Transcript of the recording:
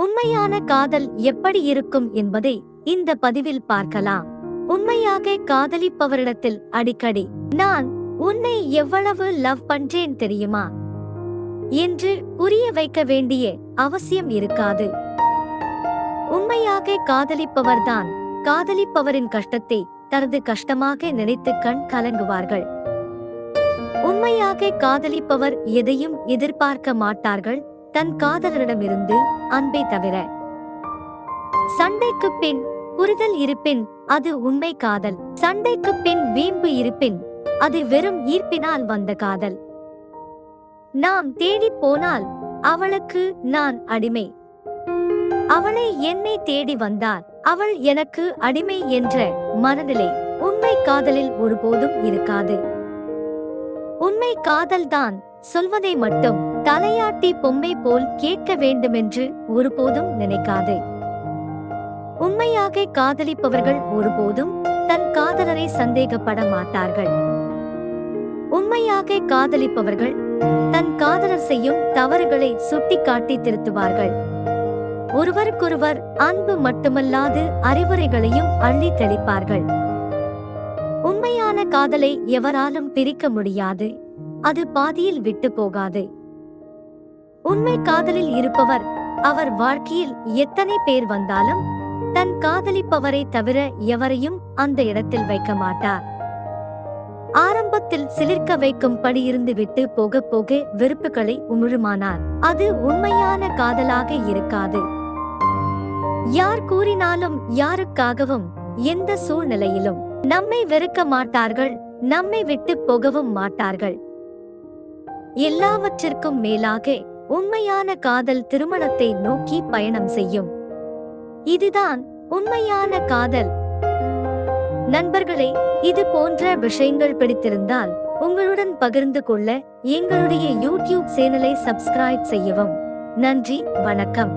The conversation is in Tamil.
உண்மையான காதல் எப்படி இருக்கும் என்பதை இந்த பதிவில் பார்க்கலாம். உண்மையாக காதலிப்பவரிடத்தில் அடிக்கடி நான் உன்னை எவ்வளவு லவ் பண்றேன் தெரியுமா என்று புரிய வைக்க வேண்டிய அவசியம் இருக்காது. உண்மையாக காதலிப்பவர்தான் காதலிப்பவரின் கஷ்டத்தை தனது கஷ்டமாக நினைத்து கண் கலங்குவார்கள். உண்மையாக காதலிப்பவர் எதையும் எதிர்பார்க்க மாட்டார்கள் தன் காதலரிடமிருந்து அன்பை தவிர. சண்டைக்கு பின் புரிதல் இருப்பின் அது உண்மை காதல். சண்டைக்கு பின் வீம்பு இருப்பின் அது வெறும் ஈர்ப்பினால் வந்த காதல். நாம் தேடி போனால் அவளுக்கு நான் அடிமை, அவளை என்னை தேடி வந்தார் அவள் எனக்கு அடிமை என்ற மனநிலை உண்மை காதலில் ஒருபோதும் இருக்காது. உண்மை காதல்தான் சொல்வதை மட்டும் தலையாட்டி பொம்மை போல் கேட்க வேண்டுமென்று ஒருபோதும் நினைக்காது. உண்மையாக காதலிப்பவர்கள் ஒருபோதும் தன் காதலரை சந்தேகப்பட மாட்டார்கள். உண்மையாக காதலிப்பவர்கள் தன் காதலர் செய்யும் தவறுகளை சுட்டிக்காட்டி திருத்துவார்கள். ஒருவருக்கொருவர் அன்பு மட்டுமல்லாது அறிவுரைகளையும் அள்ளி தெளிப்பார்கள். உண்மையான காதலை எவராலும் பிரிக்க முடியாது, அது பாதியில் விட்டு போகாது. உண்மை காதலில் இருப்பவர் அவர் வாழ்க்கையில் எத்தனை பேர் வந்தாலும் தன் காதலிப்பவரை தவிர எவரையும் அந்த இடத்தில் வைக்க மாட்டார். ஆரம்பத்தில் சிலிர்க்க வைக்கும் படி இருந்து விட்டு போக போக வெறுப்புகளை உமிழுமானார் அது உண்மையான காதலாக இருக்காது. யார் கூறினாலும் யாருக்காகவும் எந்த சூழ்நிலையிலும் நம்மை வெறுக்க மாட்டார்கள், நம்மை விட்டு போகவும் மாட்டார்கள். எல்லாவற்றிற்கும் மேலாக உண்மையான காதல் திருமணத்தை நோக்கி பயணம் செய்யும். இதுதான் உண்மையான காதல். நண்பர்களே, இது போன்ற விஷயங்கள் பிடித்திருந்தால் உங்களுடன் பகிர்ந்து கொள்ள எங்களுடைய யூடியூப் சேனலை சப்ஸ்கிரைப் செய்யவும். நன்றி, வணக்கம்.